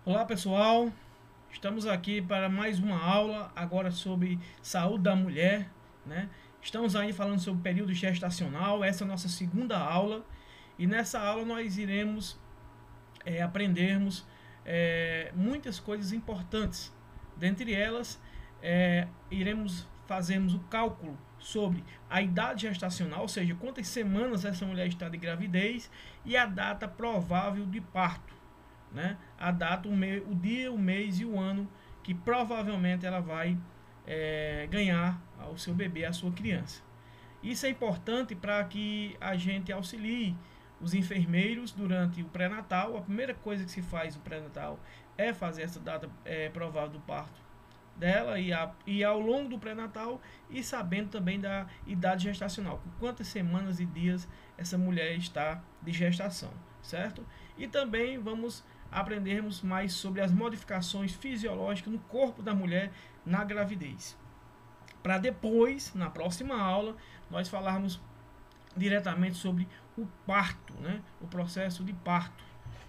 Olá pessoal, estamos aqui para mais uma aula agora sobre saúde da mulher, né? Estamos aí falando sobre o período gestacional, essa é a nossa segunda aula e nessa aula nós iremos aprendermos muitas coisas importantes. Dentre elas, iremos fazermos o cálculo sobre a idade gestacional, ou seja, quantas semanas essa mulher está de gravidez e a data provável de parto, né? A data, o dia, o mês e o ano que provavelmente ela vai ganhar ao seu bebê, à sua criança. Isso é importante para que a gente auxilie os enfermeiros durante o pré-natal. A primeira coisa que se faz no pré-natal é fazer essa data provável do parto dela e ao longo do pré-natal e sabendo também da idade gestacional, com quantas semanas e dias essa mulher está de gestação, certo? E também vamos aprendermos mais sobre as modificações fisiológicas no corpo da mulher na gravidez. Para depois, na próxima aula, nós falarmos diretamente sobre o parto, né? O processo de parto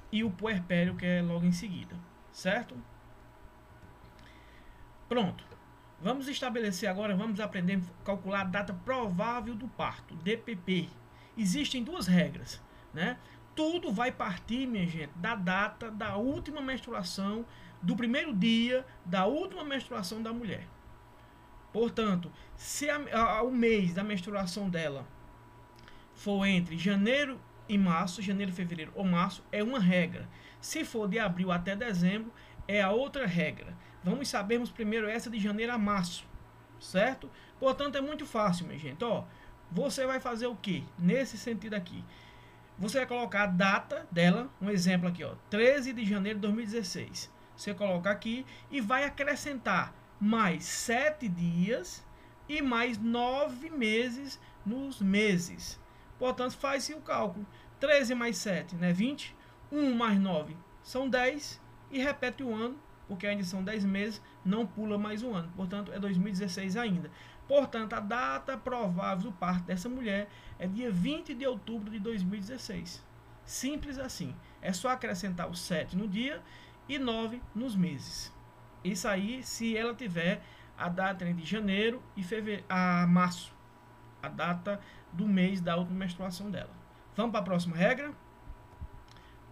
e o puerpério, que é logo em seguida, certo? Pronto. Vamos estabelecer agora, vamos aprender a calcular a data provável do parto, DPP. Existem duas regras, né? Tudo vai partir, minha gente, da data da última menstruação, do primeiro dia da última menstruação da mulher. Portanto, se o mês da menstruação dela for entre janeiro e março, janeiro, fevereiro ou março, é uma regra. Se for de abril até dezembro, é a outra regra. Vamos sabermos primeiro essa de janeiro a março, certo? Portanto, é muito fácil, minha gente. Ó, você vai fazer o que? Nesse sentido aqui. Você vai colocar a data dela, um exemplo aqui, ó, 13 de janeiro de 2016. Você coloca aqui e vai acrescentar mais 7 dias e mais 9 meses nos meses. Portanto, faz-se o cálculo. 13 mais 7, né? 20. 1 mais 9 são 10. E repete o ano, porque ainda são 10 meses, não pula mais um ano. Portanto, é 2016 ainda. Portanto, a data provável do parto dessa mulher é dia 20 de outubro de 2016. Simples assim. É só acrescentar o 7 no dia e 9 nos meses. Isso aí, se ela tiver a data de janeiro e fevereiro, a março, a data do mês da última menstruação dela. Vamos para a próxima regra?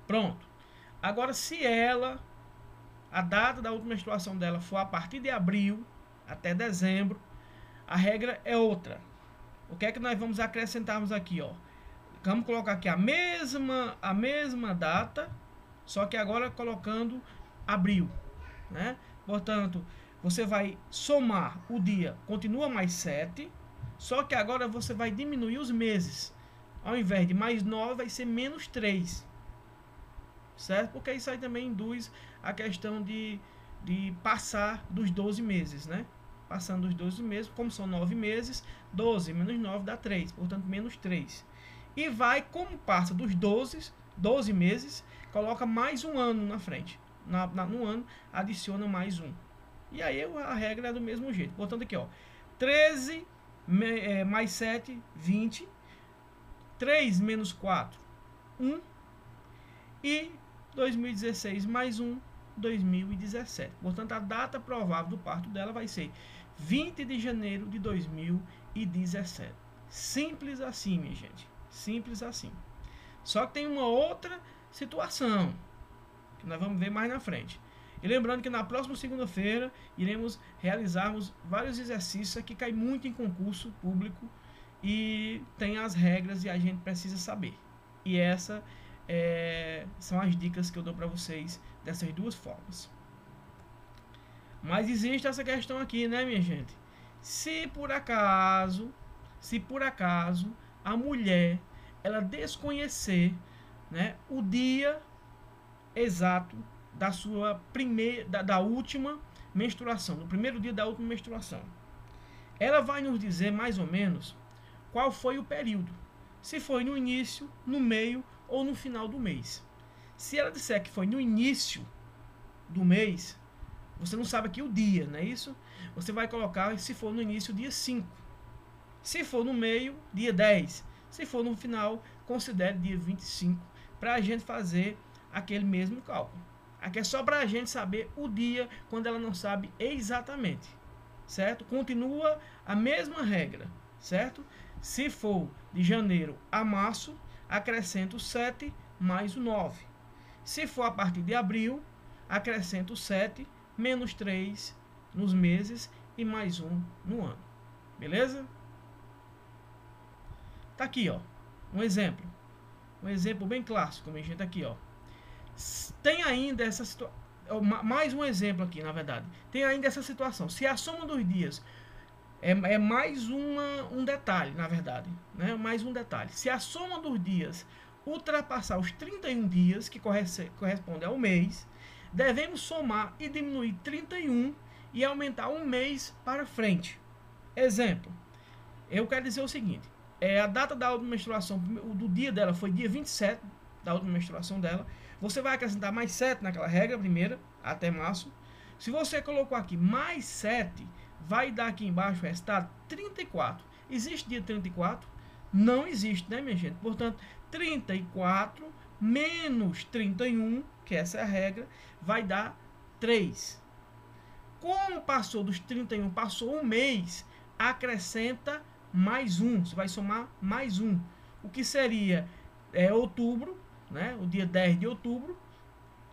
Pronto. Agora, se a data da última menstruação dela for a partir de abril até dezembro, a regra é outra. O que é que nós vamos acrescentarmos aqui, ó? Vamos colocar aqui a mesma data, só que agora colocando abril, né? Portanto, você vai somar o dia, continua mais 7, só que agora você vai diminuir os meses. Ao invés de mais 9, vai ser menos 3. Certo? Porque isso aí também induz a questão de passar dos 12 meses, né? Passando dos 12 meses, como são 9 meses, 12 menos 9 dá 3, portanto menos 3. E vai, como passa dos 12 meses, coloca mais um ano na frente. No ano, adiciona mais um. E aí a regra é do mesmo jeito. Portanto aqui, ó, 13 mais 7, 20. 3 menos 4, 1. E 2016 mais 1, 2017. Portanto, a data provável do parto dela vai ser 20 de janeiro de 2017. Simples assim, minha gente. Simples assim. Só que tem uma outra situação que nós vamos ver mais na frente. E lembrando que na próxima segunda-feira iremos realizarmos vários exercícios que caem muito em concurso público e tem as regras e a gente precisa saber. E essa são as dicas que eu dou para vocês dessas duas formas. Mas existe essa questão aqui, né, minha gente? Se por acaso a mulher ela desconhecer, né, o dia exato da sua da última menstruação, do primeiro dia da última menstruação, ela vai nos dizer mais ou menos qual foi o período. Se foi no início, no meio ou no final do mês. Se ela disser que foi no início do mês, você não sabe aqui o dia, não é isso? Você vai colocar, se for no início, dia 5. Se for no meio, dia 10. Se for no final, considere dia 25, para a gente fazer aquele mesmo cálculo. Aqui é só para a gente saber o dia quando ela não sabe exatamente, certo? Continua a mesma regra, certo? Se for de janeiro a março, acrescento 7 mais o 9. Se for a partir de abril, acrescento 7 menos 3 nos meses e mais 1 no ano. Beleza? Tá aqui, ó, um exemplo. Um exemplo bem clássico, minha gente, aqui, ó. Tem ainda essa situação, mais um exemplo aqui, na verdade. Tem ainda essa situação. Se a soma dos dias é mais um detalhe, na verdade, né? Mais um detalhe. Se a soma dos dias ultrapassar os 31 dias, que corresponde ao mês, devemos somar e diminuir 31 e aumentar um mês para frente. Exemplo, eu quero dizer o seguinte, a data da última menstruação, do dia dela foi dia 27 da última menstruação dela, você vai acrescentar mais 7 naquela regra primeira, até março. Se você colocou aqui mais 7, vai dar aqui embaixo o resultado 34. Existe dia 34? Não existe, né, minha gente? Portanto, 34 menos 31, que essa é a regra, vai dar 3. Como passou dos 31, passou um mês, acrescenta mais 1. Você vai somar mais 1. O que seria outubro, né? O dia 10 de outubro.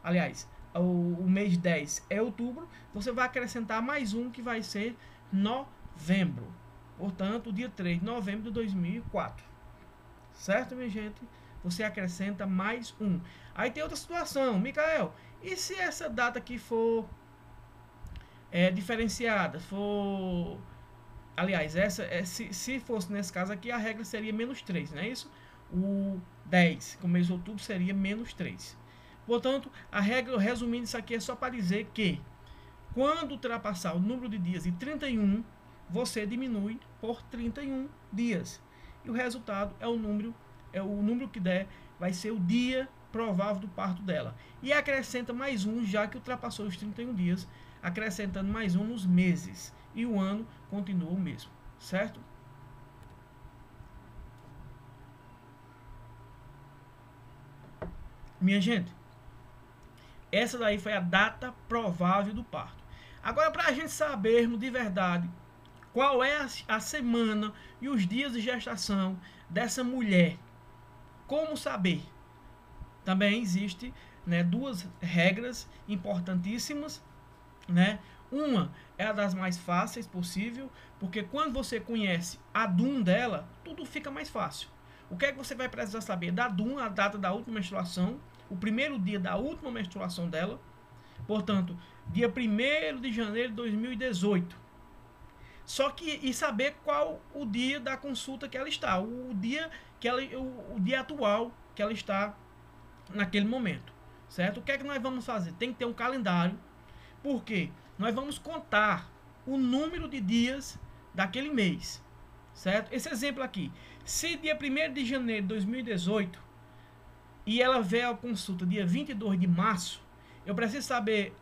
Aliás, o mês 10 é outubro. Você vai acrescentar mais 1, que vai ser novembro. Portanto, o dia 3 de novembro de 2004. Certo, minha gente? Você acrescenta mais 1. Aí tem outra situação. Micael, e se essa data aqui for diferenciada? Aliás, se fosse nesse caso aqui, a regra seria menos 3, não é isso? O 10, com o mês de outubro, seria menos 3. Portanto, a regra, resumindo isso aqui, é só para dizer que quando ultrapassar o número de dias de 31, você diminui por 31 dias. E o resultado é o número que der, vai ser o dia provável do parto dela. E acrescenta mais 1, já que ultrapassou os 31 dias, acrescentando mais 1 nos meses. E o ano continua o mesmo, certo? Minha gente, essa daí foi a data provável do parto. Agora, para a gente sabermos de verdade qual é a semana e os dias de gestação dessa mulher, como saber? Também existe, né, duas regras importantíssimas, né? Uma é a das mais fáceis possível, porque quando você conhece a DUM dela, tudo fica mais fácil. O que é que você vai precisar saber? Da DUM, a data da última menstruação, o primeiro dia da última menstruação dela, portanto, dia 1º de janeiro de 2018. Só que, e saber qual o dia da consulta que ela está, o dia atual que ela está naquele momento, certo? O que é que nós vamos fazer? Tem que ter um calendário, porque nós vamos contar o número de dias daquele mês, certo? Esse exemplo aqui, se dia 1º de janeiro de 2018 e ela vier a consulta dia 22 de março, eu preciso saber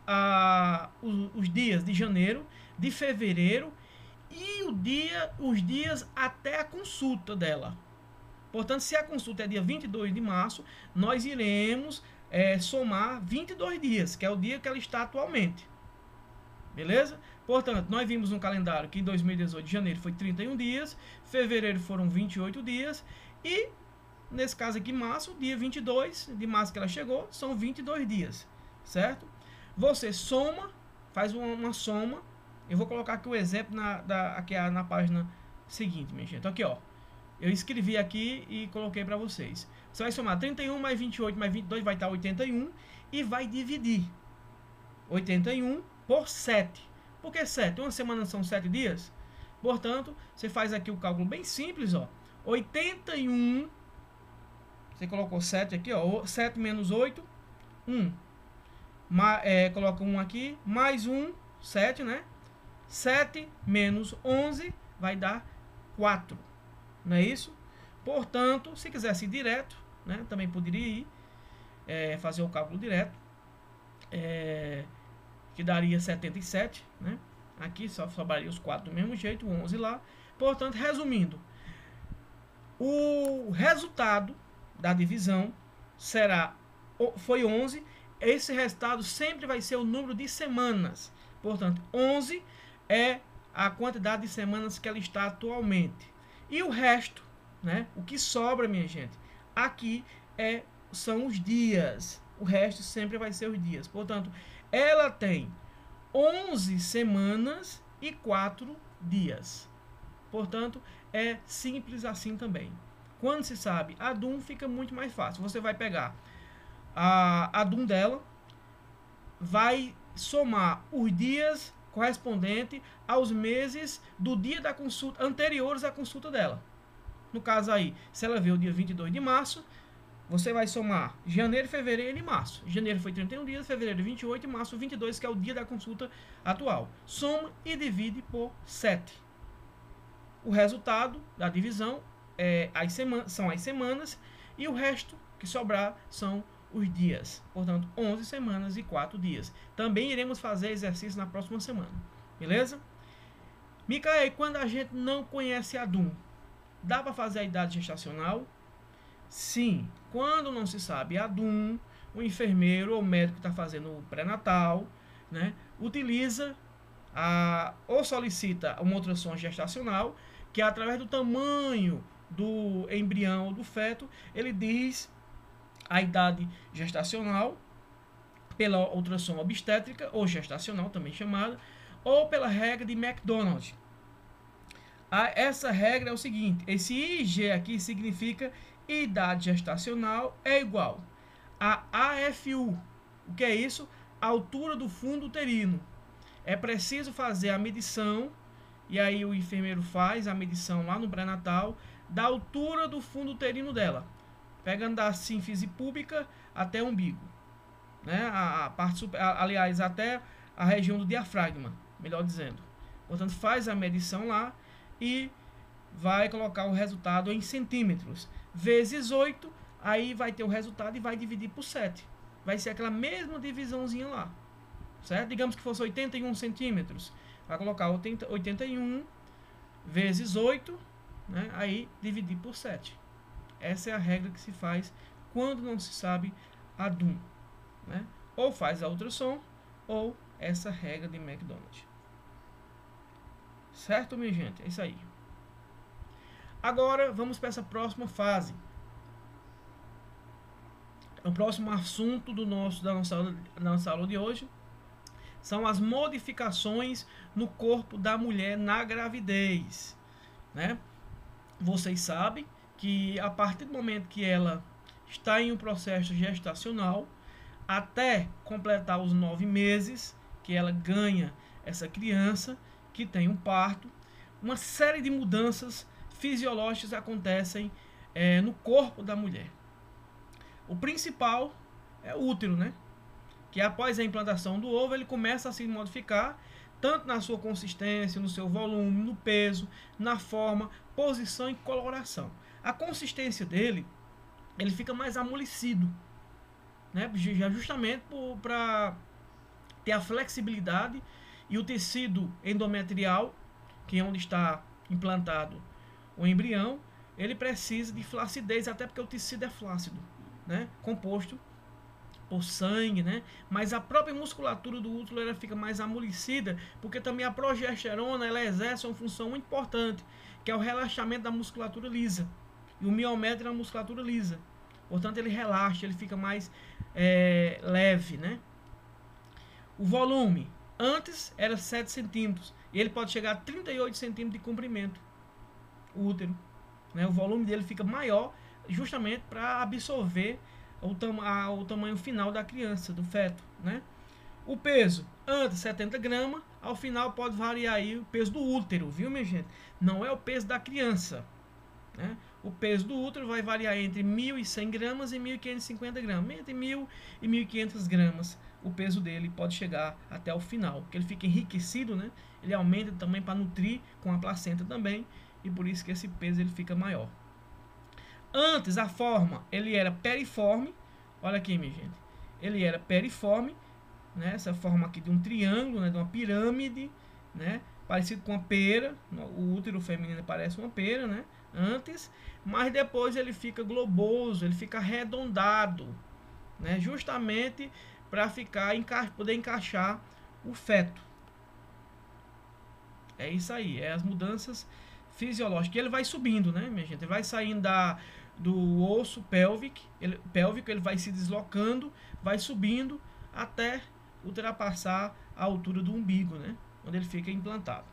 os dias de janeiro, de fevereiro e os dias até a consulta dela. Portanto, se a consulta é dia 22 de março, nós iremos somar 22 dias, que é o dia que ela está atualmente. Beleza? Portanto, nós vimos no calendário que em 2018 de janeiro foi 31 dias, fevereiro foram 28 dias e, nesse caso aqui, março, dia 22 de março que ela chegou, são 22 dias, certo? Você soma, faz uma soma. Eu vou colocar aqui o exemplo aqui na página seguinte, minha gente. Aqui, ó. Eu escrevi aqui e coloquei para vocês. Você vai somar 31 mais 28 mais 22, vai estar 81. E vai dividir 81 por 7. Por que 7? Uma semana são 7 dias. Portanto, você faz aqui o cálculo bem simples, ó. 81. Você colocou 7 aqui, ó. 7 menos 8, 1. Coloca 1 aqui, mais 1, 7, né? 7 menos 11 vai dar 4. Não é isso? Portanto, se quisesse ir direto, né, também poderia ir fazer o cálculo direto, que daria 77, né? Aqui só sobraria os 4 do mesmo jeito, o 11 lá. Portanto, resumindo, o resultado da divisão foi 11, esse resultado sempre vai ser o número de semanas. Portanto, 11 é a quantidade de semanas que ela está atualmente. E o resto, né, o que sobra, minha gente, aqui são os dias. O resto sempre vai ser os dias. Portanto, ela tem 11 semanas e 4 dias. Portanto, é simples assim também. Quando se sabe a DUM, fica muito mais fácil. Você vai pegar a DUM dela, vai somar os dias correspondentes aos meses do dia da consulta, anteriores à consulta dela. No caso aí, se ela veio o dia 22 de março, você vai somar janeiro, fevereiro e março. Janeiro foi 31 dias, fevereiro 28 e março 22, que é o dia da consulta atual. Soma e divide por 7. O resultado da divisão são as semanas e o resto que sobrar são os dias. Portanto, 11 semanas e 4 dias. Também iremos fazer exercício na próxima semana. Beleza? Micael, quando a gente não conhece a DUM, dá para fazer a idade gestacional? Sim. Quando não se sabe a DUM, o enfermeiro ou o médico que está fazendo o pré-natal, né, utiliza ou solicita uma ultrassom gestacional, que é através do tamanho do embrião ou do feto, ele diz a idade gestacional pela ultrassom obstétrica ou gestacional, também chamada, ou pela regra de McDonald. Essa regra é o seguinte: esse IG aqui significa idade gestacional é igual a AFU. O que é isso? A altura do fundo uterino. É preciso fazer a medição, e aí o enfermeiro faz a medição lá no pré-natal da altura do fundo uterino dela, pegando da sínfise púbica até o umbigo, né? A parte aliás, até a região do diafragma, melhor dizendo. Portanto, faz a medição lá e vai colocar o resultado em centímetros, vezes 8, aí vai ter o resultado e vai dividir por 7. Vai ser aquela mesma divisãozinha lá, certo? Digamos que fosse 81 centímetros, vai colocar 81 vezes 8, né? Aí dividir por 7. Essa é a regra que se faz quando não se sabe a DUM, né? Ou faz a ultrassom, ou essa regra de McDonald. Certo, minha gente? É isso aí. Agora, vamos para essa próxima fase. O próximo assunto da nossa aula de hoje são as modificações no corpo da mulher na gravidez, né? Vocês sabem que a partir do momento que ela está em um processo gestacional, até completar os 9 meses, que ela ganha essa criança, que tem um parto, uma série de mudanças fisiológicas acontecem no corpo da mulher. O principal é o útero, né? Que após a implantação do ovo, ele começa a se modificar, tanto na sua consistência, no seu volume, no peso, na forma, posição e coloração. A consistência dele, ele fica mais amolecido, né? Justamente para ter a flexibilidade, e o tecido endometrial, que é onde está implantado o embrião, ele precisa de flacidez, até porque o tecido é flácido, né? Composto por sangue, né? Mas a própria musculatura do útero ela fica mais amolecida, porque também a progesterona ela exerce uma função muito importante, que é o relaxamento da musculatura lisa, e o miométrio é a musculatura lisa. Portanto, ele relaxa, ele fica mais leve, né? O volume antes era 7 centímetros, e ele pode chegar a 38 centímetros de comprimento, o útero, né? O volume dele fica maior, justamente para absorver o tamanho final da criança, do feto, né? O peso, antes 70 gramas, ao final pode variar aí o peso do útero, viu, minha gente? Não é o peso da criança, né? O peso do útero vai variar entre 1.100 gramas e 1.550 gramas. Entre 1.000 e 1.500 gramas, o peso dele pode chegar até o final, porque ele fica enriquecido, né? Ele aumenta também para nutrir com a placenta também, e por isso que esse peso ele fica maior. Antes, a forma, ele era periforme. Olha aqui, minha gente. Ele era periforme, né? Essa forma aqui de um triângulo, né? De uma pirâmide, né? Parecido com uma pera. O útero feminino parece uma pera, né? Antes. Mas depois ele fica globoso, ele fica arredondado, né? Justamente para poder encaixar o feto. É isso aí, é as mudanças fisiológicas. E ele vai subindo, né, minha gente? Ele vai saindo do osso pélvico, ele vai se deslocando, vai subindo até ultrapassar a altura do umbigo, né? Onde ele fica implantado.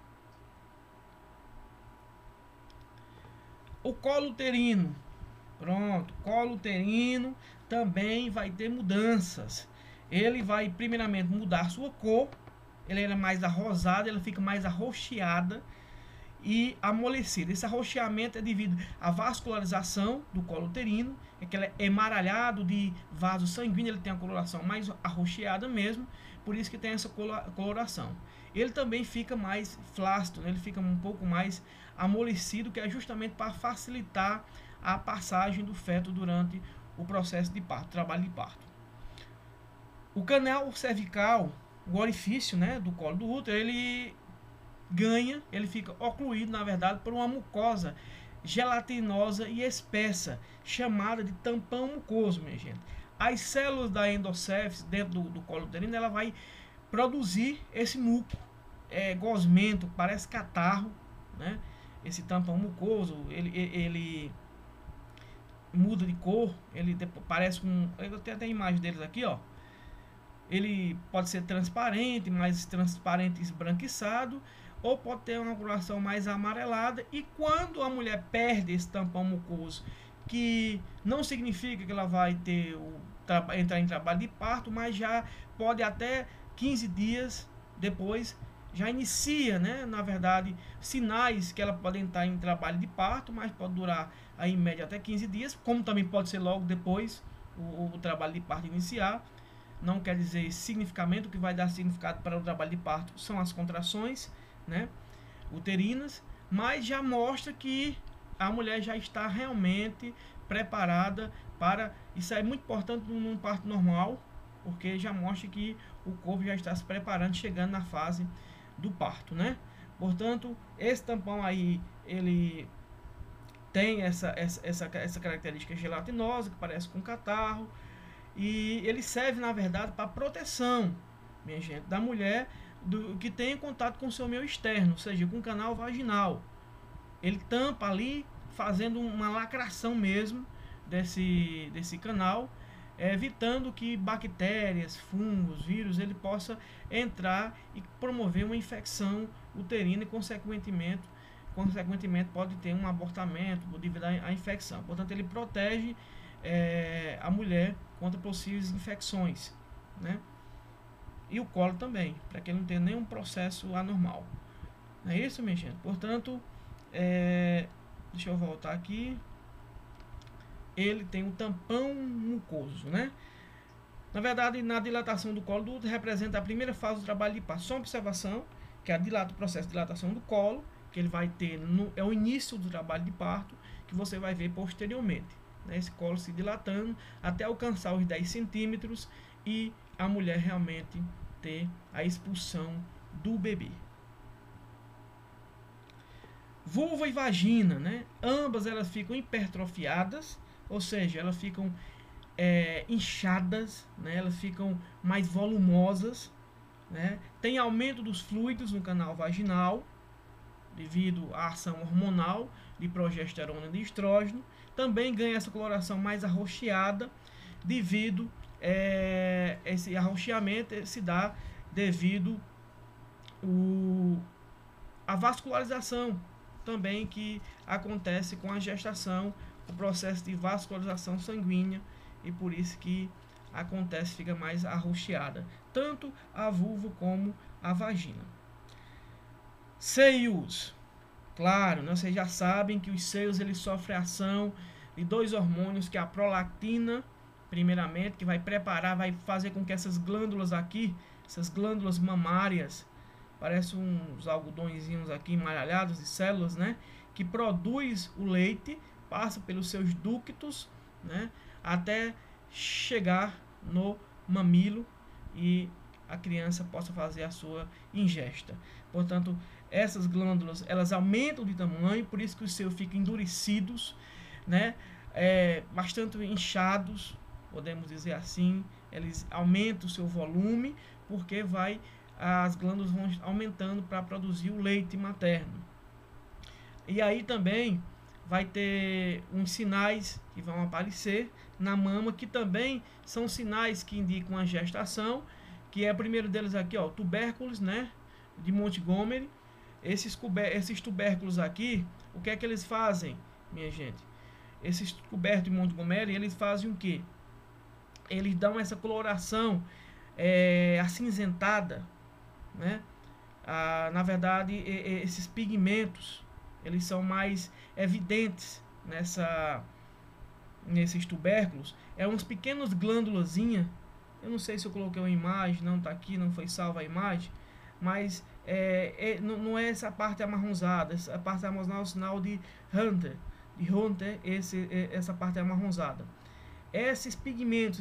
O colo uterino. Pronto, colo uterino também vai ter mudanças. Ele vai primeiramente mudar sua cor. Ele é mais arrosada, ela fica mais arroxeada e amolecida. Esse arroxeamento é devido à vascularização do colo uterino, é que ele é emaralhado de vaso sanguíneo, ele tem a coloração mais arroxeada mesmo, por isso que tem essa coloração. Ele também fica mais flácido, né? Ele fica um pouco mais amolecido, que é justamente para facilitar a passagem do feto durante o processo de parto, trabalho de parto. O canal cervical, o orifício, né, do colo do útero, ele fica ocluído, na verdade, por uma mucosa gelatinosa e espessa, chamada de tampão mucoso, minha gente. As células da endocéfise dentro do colo uterino, ela vai produzir esse muco, gosmento, parece catarro, né? Esse tampão mucoso, ele muda de cor, ele parece eu tenho até a imagem deles aqui, ó. Ele pode ser transparente, mais transparente esbranquiçado, ou pode ter uma coloração mais amarelada. E quando a mulher perde esse tampão mucoso, que não significa que ela vai ter entrar em trabalho de parto, mas já pode até 15 dias depois já inicia, né, na verdade, sinais que ela pode entrar em trabalho de parto, mas pode durar aí, em média até 15 dias, como também pode ser logo depois o trabalho de parto iniciar. Não quer dizer significamento. O que vai dar significado para o trabalho de parto são as contrações, né, uterinas, mas já mostra que a mulher já está realmente preparada para... Isso é muito importante num parto normal, porque já mostra que o corpo já está se preparando, chegando na fase do parto, né? Portanto, esse tampão aí, ele tem essa característica gelatinosa, que parece com catarro, e ele serve, na verdade, para proteção, minha gente, da mulher que tem contato com o seu meio externo, ou seja, com o canal vaginal. Ele tampa ali, fazendo uma lacração mesmo desse canal, evitando que bactérias, fungos, vírus, ele possa entrar e promover uma infecção uterina e consequentemente pode ter um abortamento devido à infecção. Portanto, ele protege a mulher contra possíveis infecções, né? E o colo também, para que ele não tenha nenhum processo anormal. Não é isso, minha gente? Portanto, deixa eu voltar aqui. Ele tem um tampão mucoso, né? Na verdade, na dilatação do colo do útero representa a primeira fase do trabalho de parto. Só uma observação, que é o processo de dilatação do colo, que ele vai ter é o início do trabalho de parto, que você vai ver posteriormente, né? Esse colo se dilatando até alcançar os 10 centímetros e a mulher realmente ter a expulsão do bebê. Vulva e vagina, né? Ambas elas ficam hipertrofiadas, ou seja, elas ficam inchadas, né? Elas ficam mais volumosas, né? Tem aumento dos fluidos no canal vaginal devido à ação hormonal de progesterona e de estrógeno. Também ganha essa coloração mais arroxeada devido esse arroxeamento se dá devido à vascularização também que acontece com a gestação, o processo de vascularização sanguínea, e por isso que acontece, fica mais arroxeada, tanto a vulva como a vagina. Seios. Claro, né, vocês já sabem que os seios eles sofrem ação de dois hormônios, que é a prolactina, primeiramente, que vai preparar, vai fazer com que essas glândulas aqui, essas glândulas mamárias, parece uns algodõezinhos aqui embaralhados de células, né, que produz o leite, passa pelos seus ductos, né, até chegar no mamilo e a criança possa fazer a sua ingesta. Portanto, essas glândulas, elas aumentam de tamanho, por isso que os seios ficam endurecidos, né, bastante inchados, podemos dizer assim, eles aumentam o seu volume, porque as glândulas vão aumentando para produzir o leite materno. E aí também vai ter uns sinais que vão aparecer na mama, que também são sinais que indicam a gestação, que é o primeiro deles aqui, ó, tubérculos, né, de Montgomery. Esses tubérculos aqui, o que é que eles fazem, minha gente? Esses tubérculos de Montgomery, eles fazem o quê? Eles dão essa coloração acinzentada, né? Na verdade, esses pigmentos, eles são mais evidentes nesses tubérculos. É uns pequenos glândulazinhas. Eu não sei se eu coloquei uma imagem, não tá aqui, não foi salva a imagem, mas não é essa parte amarronzada. Essa parte amarronzada é o sinal de Hunter. Essa parte amarronzada. Esses pigmentos,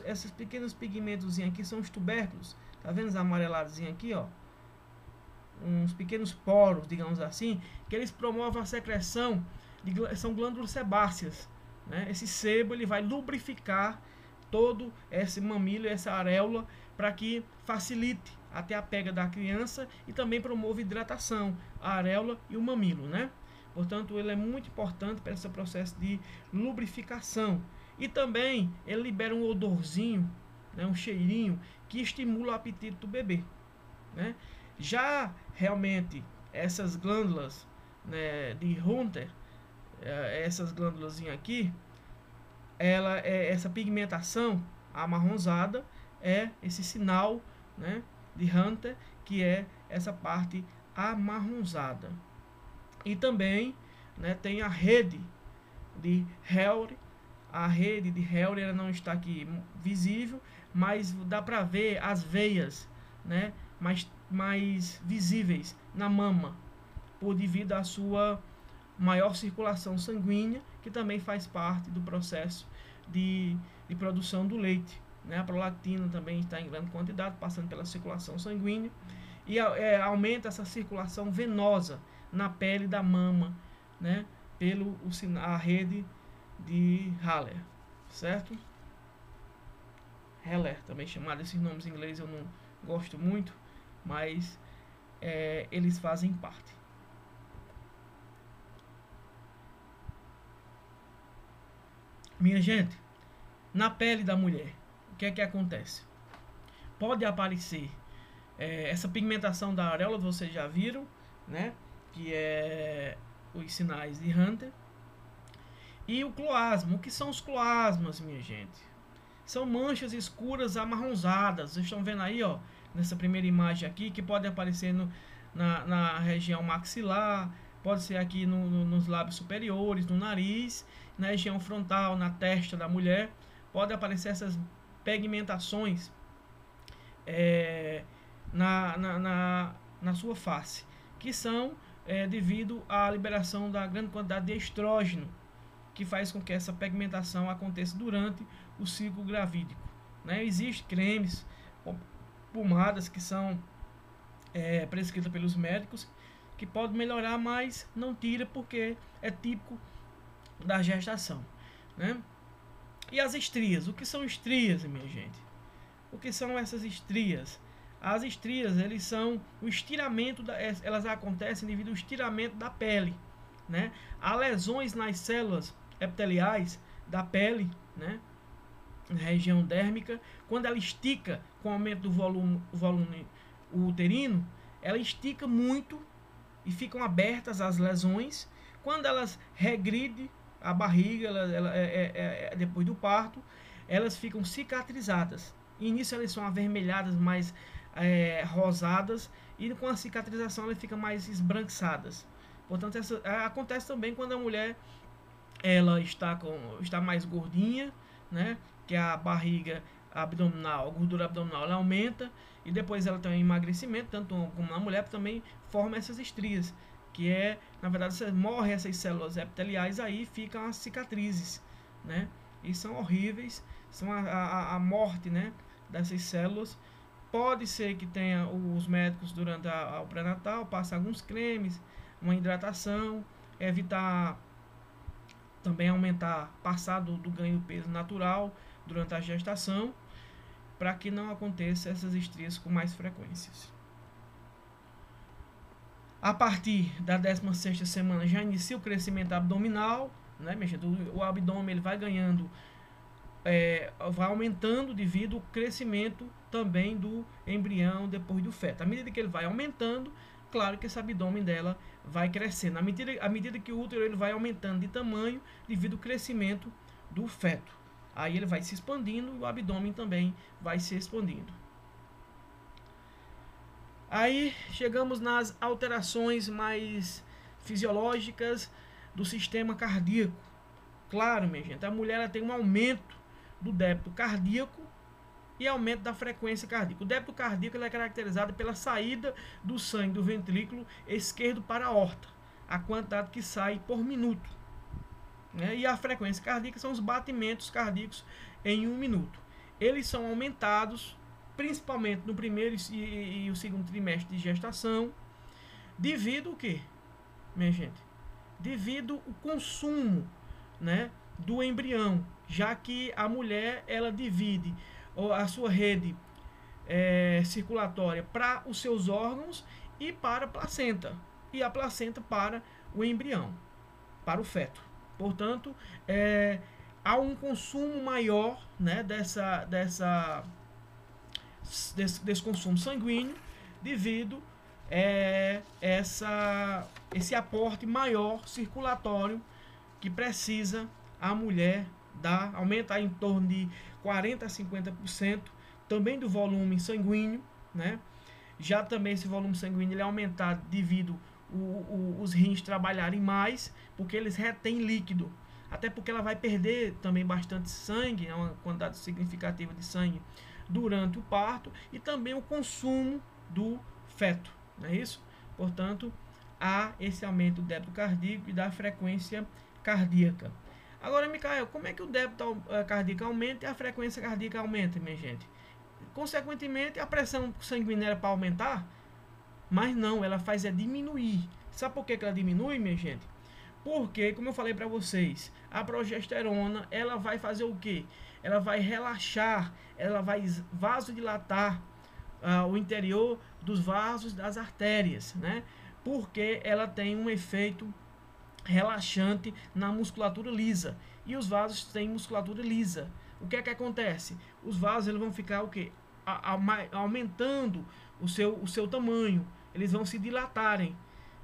esses pequenos pigmentos aqui são os tubérculos. Tá vendo os amarelados aqui, ó? Uns pequenos poros, digamos assim, que eles promovem a secreção são glândulas sebáceas, né? Esse sebo ele vai lubrificar todo esse mamilo, essa areola, para que facilite até a pega da criança e também promova hidratação, a areola e o mamilo, né? Portanto, ele é muito importante para esse processo de lubrificação. E também ele libera um odorzinho, né, um cheirinho, que estimula o apetite do bebê, né? Já realmente essas glândulas, né, de Hunter, essas glândulas aqui, essa pigmentação amarronzada é esse sinal, né, de Hunter, que é essa parte amarronzada. E também, né, tem a rede de Henle. A rede de Henle ela não está aqui visível, mas dá para ver as veias, né, mais visíveis na mama, por devido à sua maior circulação sanguínea, que também faz parte do processo de produção do leite, né? A prolactina também está em grande quantidade, passando pela circulação sanguínea, e aumenta essa circulação venosa na pele da mama, né? A rede de Haller, certo? Heller, também chamado, esses nomes em inglês eu não gosto muito, mas eles fazem parte. Minha gente, na pele da mulher, o que é que acontece? Pode aparecer essa pigmentação da areola, vocês já viram, né? Que é os sinais de Hunter. E o cloasma. O que são os cloasmas, minha gente? São manchas escuras amarronzadas. Vocês estão vendo aí, ó, nessa primeira imagem aqui, que pode aparecer na região maxilar, pode ser aqui nos lábios superiores, no nariz, na região frontal, na testa da mulher. Pode aparecer essas pigmentações na sua face, que são devido à liberação da grande quantidade de estrógeno, que faz com que essa pigmentação aconteça durante o ciclo gravídico, né? Existem cremes, pomadas que são prescritas pelos médicos, que podem melhorar, mas não tira, porque é típico da gestação, né? E as estrias, o que são estrias, minha gente? O que são essas estrias? As estrias, eles são o estiramento, elas acontecem devido ao estiramento da pele, né? Há lesões nas células epiteliais da pele, né, na região dérmica. Quando ela estica com o aumento do volume uterino, ela estica muito e ficam abertas as lesões. Quando elas regridem a barriga, depois do parto, elas ficam cicatrizadas. E início elas são avermelhadas, mais rosadas, e com a cicatrização elas ficam mais esbranquiçadas. Portanto, acontece também quando a mulher ela está mais gordinha, né? Que a barriga abdominal, a gordura abdominal, ela aumenta, e depois ela tem um emagrecimento, tanto como na mulher, também forma essas estrias, que na verdade, você morre essas células epiteliais, aí ficam as cicatrizes, né? E são horríveis, são a morte, né, dessas células. Pode ser que tenha os médicos durante o pré-natal, passar alguns cremes, uma hidratação, evitar também aumentar, passar do ganho de peso natural durante a gestação, para que não aconteça essas estrias com mais frequências. A partir da 16ª semana já inicia o crescimento abdominal, né, minha gente? O abdômen ele vai ganhando, vai aumentando devido ao crescimento também do embrião depois do feto. À medida que ele vai aumentando, claro que esse abdômen dela vai crescendo. À medida que o útero ele vai aumentando de tamanho devido ao crescimento do feto. Aí ele vai se expandindo e o abdômen também vai se expandindo. Aí chegamos nas alterações mais fisiológicas do sistema cardíaco. Claro, minha gente, a mulher ela tem um aumento do débito cardíaco e aumento da frequência cardíaca. O débito cardíaco ele é caracterizado pela saída do sangue do ventrículo esquerdo para a aorta, a quantidade que sai por minuto, né? E a frequência cardíaca são os batimentos cardíacos em 1 minuto. Eles são aumentados principalmente no primeiro e o segundo trimestre de gestação, devido o quê, minha gente? Devido ao consumo, né, do embrião, já que a mulher ela divide a sua rede circulatória para os seus órgãos e para a placenta, e a placenta para o embrião, para o feto. Portanto, há um consumo maior, né, desse consumo sanguíneo devido esse aporte maior circulatório que precisa a mulher dar, aumenta em torno de 40 a 50% também do volume sanguíneo, né? Já também esse volume sanguíneo ele é aumentado devido os rins trabalharem mais, porque eles retêm líquido, até porque ela vai perder também bastante sangue, uma quantidade significativa de sangue durante o parto, e também o consumo do feto, não é isso? Portanto, há esse aumento do débito cardíaco e da frequência cardíaca. Agora, Micael, como é que o débito cardíaco aumenta e a frequência cardíaca aumenta, minha gente? Consequentemente, a pressão sanguínea era para aumentar, mas não, ela faz diminuir. Sabe por que ela diminui, minha gente? Porque, como eu falei para vocês, a progesterona, ela vai fazer o quê? Ela vai relaxar, ela vai vasodilatar o interior dos vasos das artérias, né? Porque ela tem um efeito relaxante na musculatura lisa. E os vasos têm musculatura lisa. O que é que acontece? Os vasos eles vão ficar o quê? Aumentando o seu tamanho. Eles vão se dilatarem.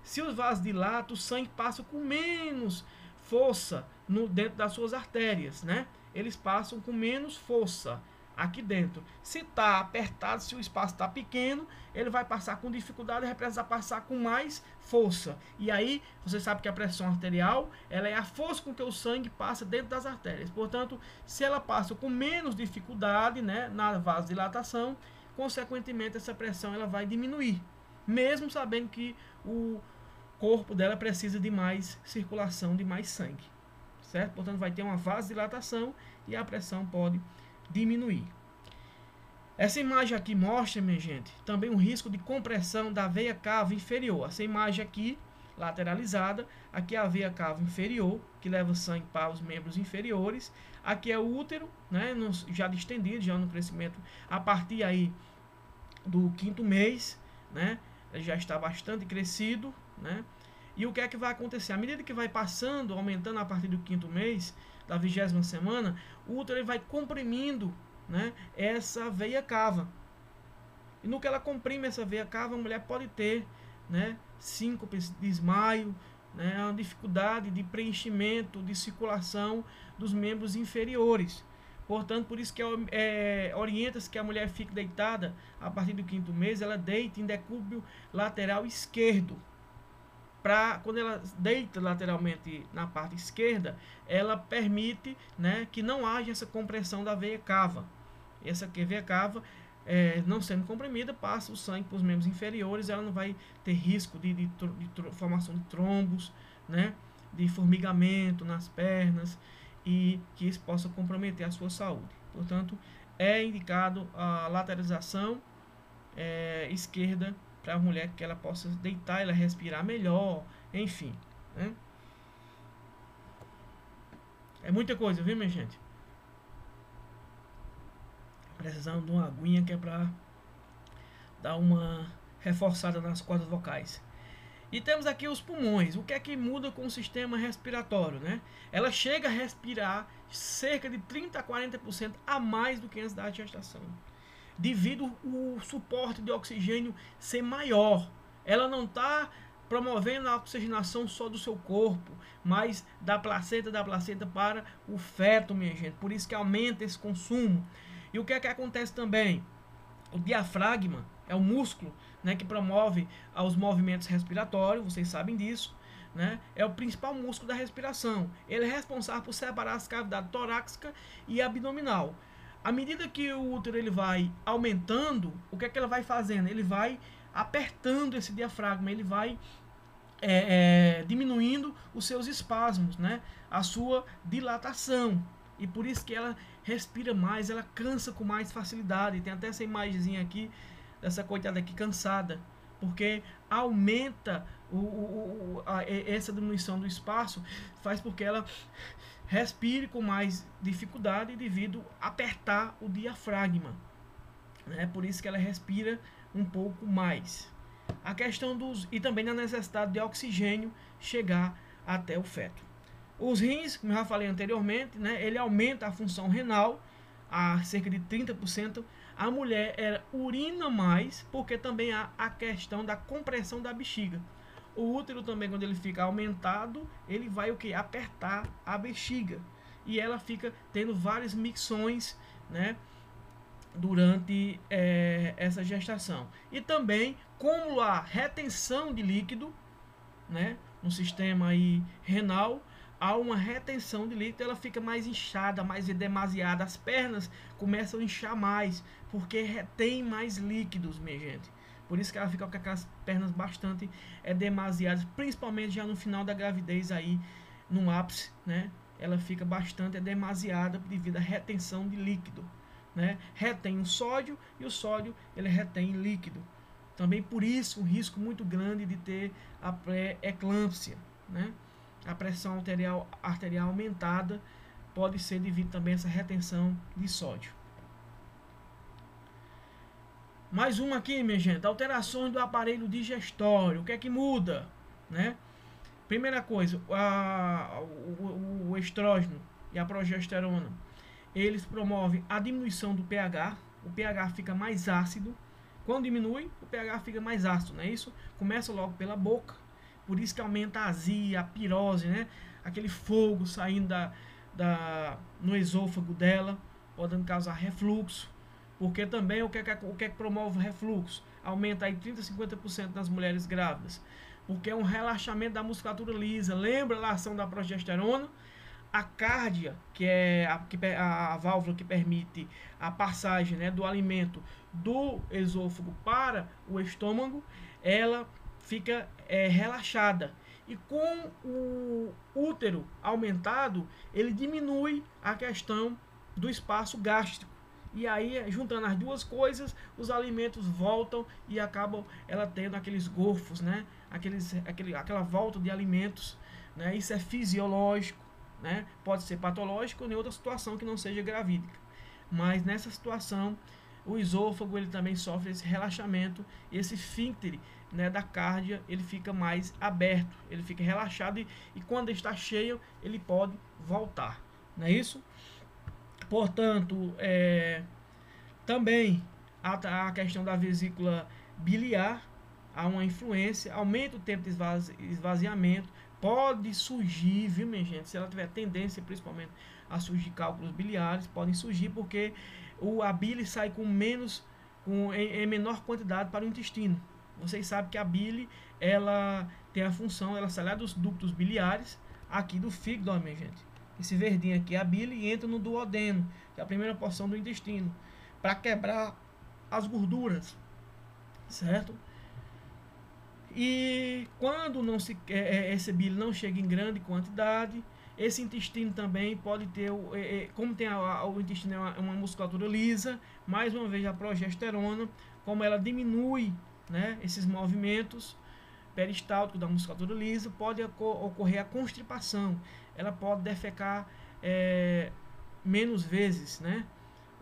Se os vasos dilatam, o sangue passa com menos força dentro das suas artérias, né? Eles passam com menos força aqui dentro. Se está apertado, se o espaço está pequeno, ele vai passar com dificuldade e vai precisar passar com mais força. E aí, você sabe que a pressão arterial, ela é a força com que o sangue passa dentro das artérias. Portanto, se ela passa com menos dificuldade, né, na vasodilatação, consequentemente essa pressão ela vai diminuir, mesmo sabendo que o corpo dela precisa de mais circulação, de mais sangue, certo? Portanto, vai ter uma vasodilatação e a pressão pode diminuir. Essa imagem aqui mostra, minha gente, também um risco de compressão da veia cava inferior. Essa imagem aqui, lateralizada, aqui é a veia cava inferior, que leva sangue para os membros inferiores. Aqui é o útero, né, já distendido, já no crescimento, a partir aí do 5º mês, né, ele já está bastante crescido, né. E o que é que vai acontecer? À medida que vai passando, aumentando a partir do 5º mês, da 20ª semana, o útero ele vai comprimindo, né, essa veia cava. E no que ela comprime essa veia cava, a mulher pode ter, né, síncope, desmaio, né, uma dificuldade de preenchimento, de circulação dos membros inferiores. Portanto, por isso que orienta-se que a mulher fique deitada a partir do 5º mês, ela deita em decúbito lateral esquerdo. Quando ela deita lateralmente na parte esquerda, ela permite, né, que não haja essa compressão da veia cava. Essa veia cava, não sendo comprimida, passa o sangue para os membros inferiores, ela não vai ter risco de formação de trombos, né, de formigamento nas pernas, e que isso possa comprometer a sua saúde. Portanto, é indicado a lateralização esquerda para a mulher, que ela possa deitar, ela respirar melhor, enfim, né? É muita coisa, viu, minha gente? precisando de uma aguinha que é para dar uma reforçada nas cordas vocais. E temos aqui os pulmões. O que é que muda com o sistema respiratório, né? Ela chega a respirar cerca de 30 a 40% a mais do que antes da gestação, devido o suporte de oxigênio ser maior. Ela não está promovendo a oxigenação só do seu corpo, mas da placenta para o feto, minha gente. Por isso que aumenta esse consumo. E o que é que acontece também? O diafragma é o músculo, né, que promove os movimentos respiratórios, vocês sabem disso, né? É o principal músculo da respiração. Ele é responsável por separar as cavidades torácica e abdominal. À medida que o útero ele vai aumentando, o que é que ele vai fazendo? Ele vai apertando esse diafragma, ele vai diminuindo os seus espasmos, né? A sua dilatação. E por isso que ela respira mais, ela cansa com mais facilidade. Tem até essa imagenzinha aqui dessa coitada aqui cansada, porque aumenta essa diminuição do espaço, faz com que ela respire com mais dificuldade devido a apertar o diafragma, né? Por isso que ela respira um pouco mais. A questão e também da necessidade de oxigênio chegar até o feto. Os rins, como eu já falei anteriormente, né, ele aumenta a função renal a cerca de 30%. A mulher urina mais, porque também há a questão da compressão da bexiga. O útero também, quando ele fica aumentado, ele vai o que? Apertar a bexiga. E ela fica tendo várias micções, né, durante essa gestação. E também, como a retenção de líquido, né, no sistema aí renal, há uma retenção de líquido, ela fica mais inchada, mais edemasiada, as pernas começam a inchar mais, porque retém mais líquidos, minha gente. Por isso que ela fica com aquelas pernas bastante edemasiadas, principalmente já no final da gravidez aí, no ápice, né? Ela fica bastante edemasiada devido à retenção de líquido, né? Retém o sódio e o sódio ele retém líquido. Também por isso um risco muito grande de ter a pré-eclâmpsia, né? A pressão arterial aumentada pode ser devido também a essa retenção de sódio. Mais uma aqui, minha gente, alterações do aparelho digestório. O que é que muda, né? Primeira coisa, o estrógeno e a progesterona, eles promovem a diminuição do pH. O pH fica mais ácido. Quando diminui, o pH fica mais ácido, não é isso? Começa logo pela boca. Por isso que aumenta a azia, a pirose, né? Aquele fogo saindo no esôfago dela, podendo causar refluxo. Porque também o que é que promove o refluxo? Aumenta aí 30% a 50% nas mulheres grávidas. Porque é um relaxamento da musculatura lisa. Lembra a ação da progesterona? A cárdia, que é a válvula que permite a passagem, né, do alimento do esôfago para o estômago, ela fica relaxada. E com o útero aumentado, ele diminui a questão do espaço gástrico. E aí, juntando as duas coisas, os alimentos voltam e acabam ela tendo aqueles gorfos, né? Aquela volta de alimentos, né? Isso é fisiológico, né? Pode ser patológico ou em outra situação que não seja gravídica. Mas nessa situação, o esôfago ele também sofre esse relaxamento, esse esfíncter, né, da cárdia, ele fica mais aberto, ele fica relaxado e quando está cheio, ele pode voltar, não é isso? Portanto, também a questão da vesícula biliar, há uma influência, aumenta o tempo de esvaziamento, pode surgir, viu, minha gente, se ela tiver tendência principalmente a surgir cálculos biliares, podem surgir porque a bile sai em menor quantidade para o intestino. Vocês sabem que a bile, ela tem a função, ela sai lá dos ductos biliares, aqui do fígado, ó, minha gente. Esse verdinho aqui é a bile e entra no duodeno, que é a primeira porção do intestino, para quebrar as gorduras, certo? E quando esse bile não chega em grande quantidade, esse intestino também pode ter, como tem o intestino é uma musculatura lisa, mais uma vez a progesterona, como ela diminui, né, esses movimentos peristálticos da musculatura lisa, pode ocorrer a constipação. Ela pode defecar menos vezes, né,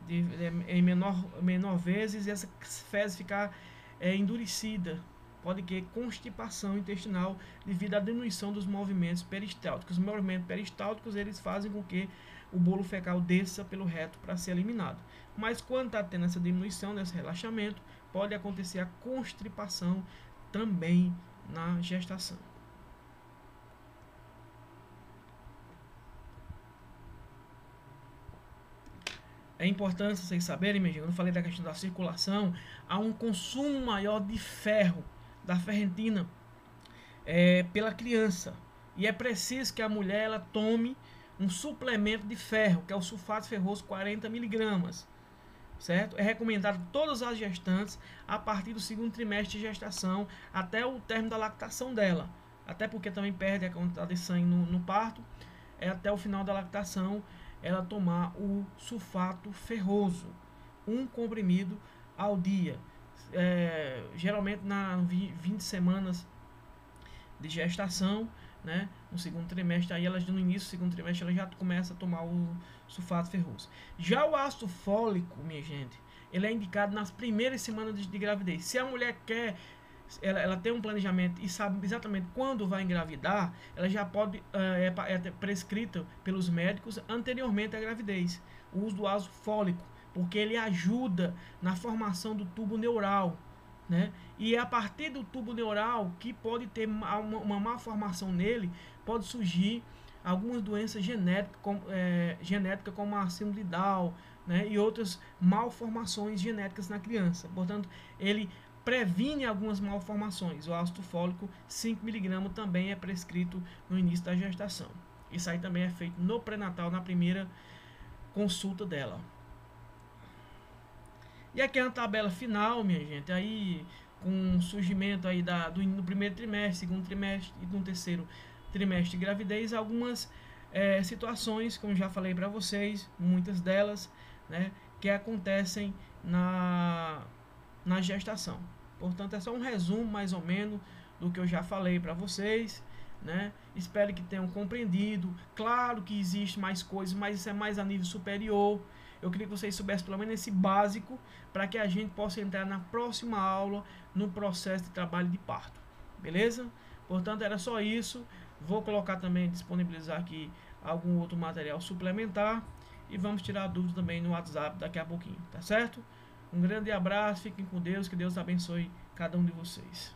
em menor vezes, e essa fezes ficar endurecida. Pode ter constipação intestinal devido à diminuição dos movimentos peristálticos. Os movimentos peristálticos, eles fazem com que o bolo fecal desça pelo reto para ser eliminado. Mas quando está tendo essa diminuição, nesse relaxamento, pode acontecer a constipação também na gestação. É importante vocês saberem, meu gente, eu falei da questão da circulação, há um consumo maior de ferro, da ferritina, pela criança. E é preciso que a mulher ela tome um suplemento de ferro, que é o sulfato ferroso 40 miligramas. Certo? É recomendado todas as gestantes a partir do segundo trimestre de gestação até o término da lactação dela. Até porque também perde a quantidade de sangue no parto. Até o final da lactação ela tomar o sulfato ferroso, um comprimido ao dia. Geralmente na 20 semanas de gestação, né? No segundo trimestre, aí elas no início do segundo trimestre ela já começa a tomar o sulfato ferroso. Já o ácido fólico, minha gente, ele é indicado nas primeiras semanas de gravidez. Se a mulher quer, ela tem um planejamento e sabe exatamente quando vai engravidar, ela já pode, é prescrito pelos médicos anteriormente à gravidez, o uso do ácido fólico, porque ele ajuda na formação do tubo neural, né? E é a partir do tubo neural que pode ter uma malformação nele, pode surgir algumas doenças genéticas, como a síndrome de Down, né? E outras malformações genéticas na criança. Portanto, ele previne algumas malformações. O ácido fólico 5 mg também é prescrito no início da gestação. Isso aí também é feito no pré-natal, na primeira consulta dela. E aqui é uma tabela final, minha gente, aí com o surgimento aí no primeiro trimestre, segundo trimestre e no terceiro trimestre de gravidez, algumas situações, como já falei para vocês, muitas delas, né, que acontecem na gestação. Portanto, é só um resumo mais ou menos do que eu já falei para vocês, né? Espero que tenham compreendido. Claro que existe mais coisas, mas isso é mais a nível superior. Eu queria que vocês soubessem pelo menos esse básico, para que a gente possa entrar na próxima aula no processo de trabalho de parto. Beleza? Portanto, era só isso. Vou colocar também, disponibilizar aqui algum outro material suplementar. E vamos tirar dúvidas também no WhatsApp daqui a pouquinho, tá certo? Um grande abraço, fiquem com Deus, que Deus abençoe cada um de vocês.